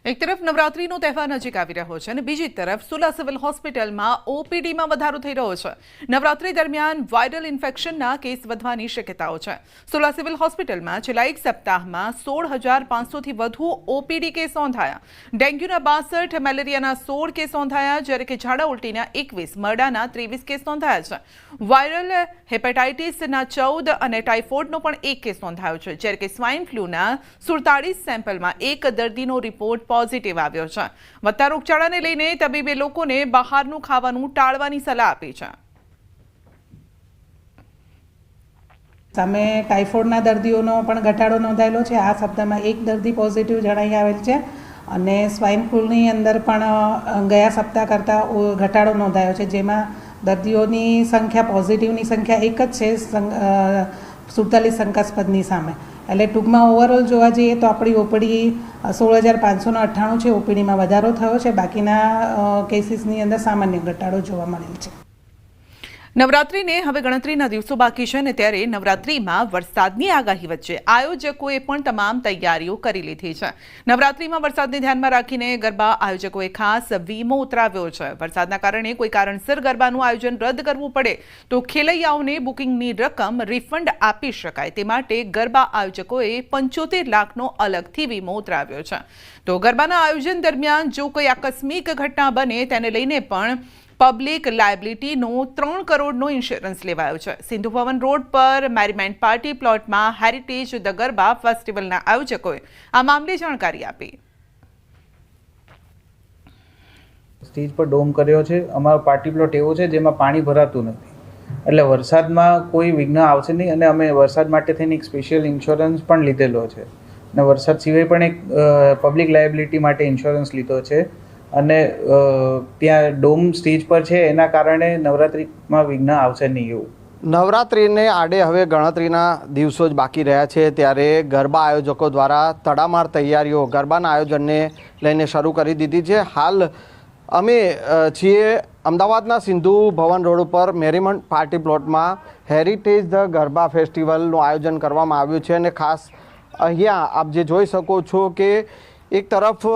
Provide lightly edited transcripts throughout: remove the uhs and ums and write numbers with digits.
એક તરફ નવરાત્રીનો તહેવાર નજીક આવી રહ્યો છે અને બીજી તરફ સુલા સિવિલ હોસ્પિટલમાં ઓપીડીમાં વધારો થઈ રહ્યો છે। નવરાત્રી દરમિયાન વાયરલ ઇન્ફેક્શનના કેસ વધવાની શક્યતાઓ છે। સુલા સિવિલ હોસ્પિટલમાં છેલ્લા એક સપ્તાહમાં 16,500થી વધુ ઓપીડી કેસ નોંધાયા। ડેન્ગ્યુના 62, મેલેરિયાના 16 કેસ નોંધાયા, જ્યારે કે ઝાડા ઉલટીના 21, મરડાના 23 કેસ નોંધાયા છે। વાયરલ હેપેટાઇટિસના 14 અને ટાઇફોઇડનો પણ 1 કેસ નોંધાયો છે, જ્યારે કે સ્વાઇન ફ્લૂના 47 સેમ્પલમાં એક દર્દીનો રિપોર્ટ પોઝિટિવ આવ્યો છે। વધતા રોગચાળાને લઈને તબીબે લોકોને બહારનું ખાવાનું ટાળવાની સલાહ આપી છે। સામે ટાઇફોઇડના દર્દીઓનો પણ ઘટાડો નોંધાયેલો છે। આ સપ્તાહમાં એક દર્દી પોઝિટિવ જણાઈ આવેલ છે અને સ્વાઇન ફ્લૂની અંદર પણ ગયા સપ્તાહ કરતાં ઘટાડો નોંધાયો છે, જેમાં દર્દીઓની સંખ્યા પોઝિટિવની સંખ્યા એક જ છે 47 શંકાસ્પદની સામે। એટલે ટૂંકમાં ઓવરઓલ જોવા જઈએ તો આપણી ઓપીડી 16,598 છે, ઓપીડીમાં વધારો થયો છે, બાકીના કેસીસની અંદર સામાન્ય ઘટાડો જોવા મળેલ છે। નવરાત્રીને હવે ગણતરીના દિવસો બાકી છે અને ત્યારે નવરાત્રીમાં વરસાદની આગાહી વચ્ચે આયોજકોએ પણ તમામ તૈયારીઓ કરી લીધી છે। નવરાત્રીમાં વરસાદને ધ્યાનમાં રાખીને ગરબા આયોજકોએ ખાસ વીમો ઉતરાવ્યો છે। વરસાદના કારણે કોઈ કારણસર ગરબાનું આયોજન રદ કરવું પડે તો ખેલૈયાઓને બુકિંગની રકમ રિફંડ આપી શકાય તે માટે ગરબા આયોજકોએ 75 લાખનો અલગથી વીમો ઉતરાવ્યો છે। તો ગરબાના આયોજન દરમિયાન જો કોઈ આકસ્મિક ઘટના બને તેને લઈને પણ પબ્લિક લાયબિલિટીનો 3 કરોડનો ઇન્સ્યોરન્સ લેવાયો છે। સિંધુ ભવન રોડ પર મેરીમેન્ટ પાર્ટી પ્લોટમાં હેરિટેજ ધ ગરબા ફેસ્ટિવલના આયોજકોએ આ મામલે જાણકારી આપી। સ્ટેજ પર ડોમ કર્યો છે। અમારો પાર્ટી પ્લોટ એવો છે જેમાં પાણી ભરાતું નથી, એટલે વરસાદમાં કોઈ વિઘ્ન આવશે નહીં અને અમે વરસાદ માટે થઈને એક સ્પેશિયલ ઇન્સ્યોરન્સ પણ લીધેલો છે અને વરસાદ સિવાય પણ એક પબ્લિક લાયબિલિટી માટે ઇન્સ્યોરન્સ લીધો છે અને ત્યાં ડોમ સ્ટેજ પર છે એના કારણે નવરાત્રિમાં વિઘ્ન આવશે નહીં એવું। નવરાત્રિને આડે હવે ગણતરીના દિવસો જ બાકી રહ્યા છે, ત્યારે ગરબા આયોજકો દ્વારા તડામાર તૈયારીઓ ગરબાના આયોજનને લઈને શરૂ કરી દીધી છે। હાલ અમે છીએ અમદાવાદના સિંધુ ભવન રોડ ઉપર મેરીમેન્ટ પાર્ટી પ્લોટમાં હેરિટેજ ધ ગરબા ફેસ્ટિવલનું આયોજન કરવામાં આવ્યું છે અને ખાસ અહીંયા આપ જે જોઈ શકો છો કે એક તરફ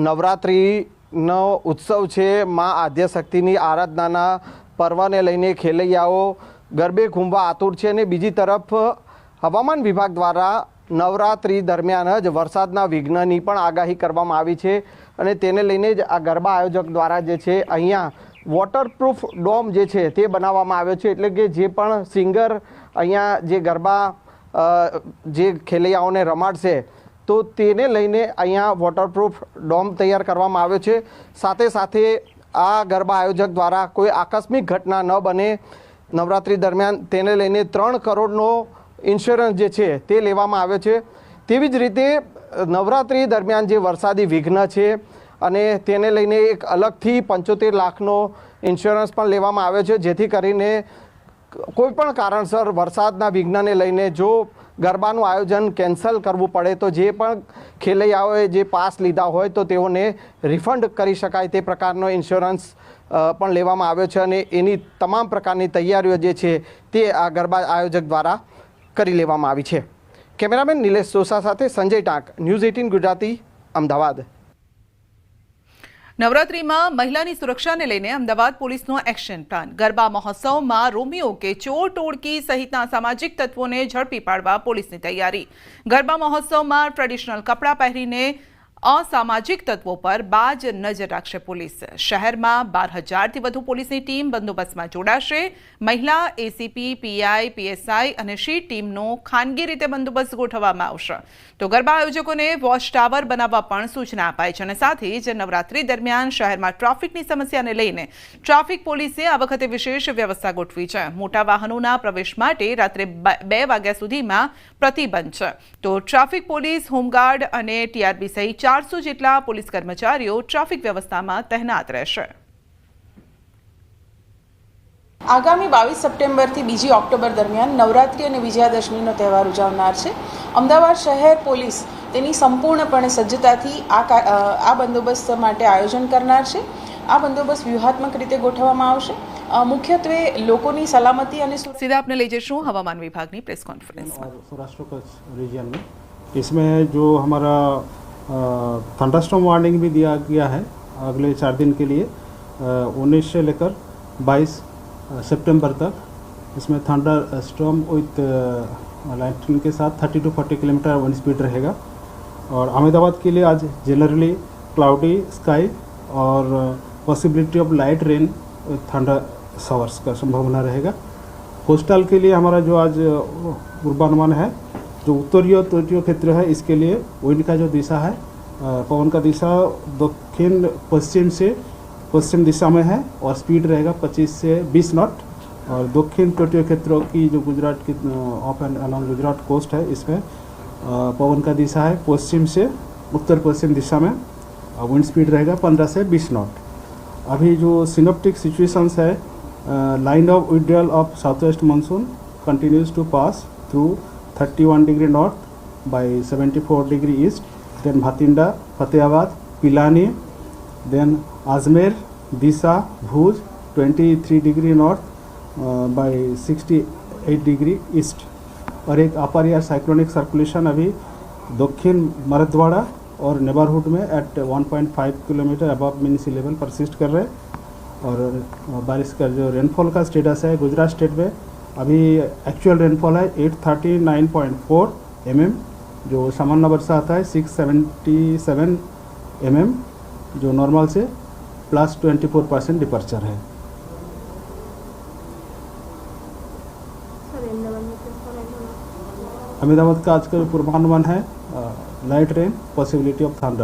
નવરાત્રિનો ઉત્સવ છે, મા આદ્યશક્તિની આરાધનાના પર્વને લઈને ખેલૈયાઓ ગરબે ઘૂમવા આતુર છે અને બીજી તરફ હવામાન વિભાગ દ્વારા નવરાત્રિ દરમિયાન જ વરસાદના વિઘ્નની પણ આગાહી કરવામાં આવી છે અને તેને લઈને જ આ ગરબા આયોજક દ્વારા જે છે અહીંયા વોટરપ્રૂફ ડોમ જે છે તે બનાવવામાં આવ્યો છે, એટલે કે જે પણ સિંગર અહીંયા જે ગરબા જે ખેલૈયાઓને રમાડશે તો તેને લઈને અહીંયા વોટરપ્રૂફ ડોમ તૈયાર કરવામાં આવ્યો છે। સાથે સાથે આ ગરબા આયોજક દ્વારા કોઈ આકસ્મિક ઘટના ન બને નવરાત્રિ દરમિયાન તેને લઈને 3 કરોડનો ઇન્સ્યોરન્સ જે છે તે લેવામાં આવ્યો છે। તેવી જ રીતે નવરાત્રિ દરમિયાન જે વરસાદી વિઘ્ન છે અને તેને લઈને એક અલગથી 75 લાખનો ઇન્સ્યોરન્સ પણ લેવામાં આવ્યો છે, જેથી કરીને કોઈ પણ કારણસર વરસાદના વિઘ્નને લઈને જો ગરબાનું આયોજન કેન્સલ કરવું પડે તો જે પણ ખેલૈયાઓએ જે પાસ લીધા હોય તો તેઓને રિફંડ કરી શકાય તે પ્રકારનો ઇન્સ્યોરન્સ પણ લેવામાં આવ્યો છે અને એની તમામ પ્રકારની તૈયારીઓ જે છે તે આ ગરબા આયોજક દ્વારા કરી લેવામાં આવી છે। કેમેરામેન નિલેશ સોસા સાથે સંજય ટાંક, ન્યૂઝ 18 ગુજરાતી, અમદાવાદ। નવરાત્રીમાં મહિલાની સુરક્ષાને લઈને અમદાવાદ પોલીસનો એક્શન પ્લાન। ગરબા મહોત્સવમાં રોમિયો કે ચોર ટોળકી સહિતના સામાજિક તત્વોને ઝડપી પાડવા પોલીસની તૈયારી। ગરબા મહોત્સવમાં ટ્રેડિશનલ કપડાં પહેરીને અસામાજિક તત્વો પર બાજ નજર રાખશે પોલીસ। શહેરમાં 12,000થી વધુ પોલીસની ટીમ બંદોબસ્તમાં જોડાશે। મહિલા એસીપી, પીઆઈ, પીએસઆઈ અને શી ટીમનો ખાનગી રીતે બંદોબસ્ત ગોઠવવામાં આવશે। તો ગરબા આયોજકોને વોચ ટાવર બનાવવા પણ સૂચના અપાઈ છે અને સાથે જ નવરાત્રી દરમિયાન શહેરમાં ટ્રાફિકની સમસ્યાને લઈને ટ્રાફિક પોલીસે આ વખતે વિશેષ વ્યવસ્થા ગોઠવી છે। મોટા વાહનોના પ્રવેશ માટે રાત્રે 2 વાગ્યા સુધીમાં પ્રતિબંધ છે। તો ટ્રાફિક પોલીસ, હોમગાર્ડ અને ટીઆરબી સહિત 400 જેટલા પોલીસ કર્મચારીઓ ટ્રાફિક વ્યવસ્થામાં તહેનાત રહેશે। આગામી 22 સપ્ટેમ્બરથી 2 ઓક્ટોબર દરમિયાન નવરાત્રિ અને વિજયાદશમીનો તહેવાર ઉજવનાર છે। અમદાવાદ શહેર પોલીસ તેની સંપૂર્ણપણે સજ્જતાથી આ બંદોબસ્ત માટે આયોજન કરનાર છે। આ બંદોબસ્ત વ્યૂહાત્મક રીતે ગોઠવવામાં આવશે। મુખ્યત્વે લોકોની સલામતી અને સીધા આપને લઈ જઈશું હવામાન વિભાગની પ્રેસ कॉन्फ्रेंस में। सौराष्ट्र कच्छ रीजन में इसमें जो हमारा थंडरस्टॉर्म वार्निंग भी दिया गया है अगले 4 दिन के लिए 19 से लेकर 22 सितंबर तक। इसमें थंडर स्टॉर्म विथ लाइटनिंग के साथ 30 to 40 किलोमीटर विंड स्पीड रहेगा। और अहमदाबाद के लिए आज जनरली क्लाउडी स्काई और possibility of light rain thunder showers का संभावना रहेगा। कोस्टल के लिए हमारा जो आज पूर्वानुमान है, जो उत्तरीय और तटीय क्षेत्र है, इसके लिए विंड का जो दिशा है, पवन का दिशा दक्षिण पश्चिम से पश्चिम दिशा में है और स्पीड रहेगा 25 से 20 नॉट। और दक्षिण तटीय क्षेत्रों की जो गुजरात की off and along Gujarat coast है, इसमें पवन का दिशा है पश्चिम से उत्तर पश्चिम दिशा में, विंड स्पीड रहेगा 15 से 20 नॉट। अभी जो सिनोप्टिक सिचुएशंस है, line of withdrawal of south west monsoon continues to pass through 31 degree north by 74 degree east, then Bathinda, Fatehabad, Pilani, then Ajmer, Deesa, Bhuj 23 degree north by 68 degree east. और एक अपर एयर साइक्लोनिक सर्कुलेशन अभी दक्षिण मराठवाड़ा और नेबरहुड में एट 1.5 किलोमीटर अबव मीन सी level persist कर रहे हैं। और बारिश का जो रेनफॉल का स्टेटस है गुजरात स्टेट में, अभी एक्चुअल रेनफॉल है 839.4 mm, जो सामान्य वर्षा आता है 677 mm, जो नॉर्मल से +24% डिपर्चर है। अहमदाबाद का आज का पूर्वानुमान है light rain, possibility of thunder.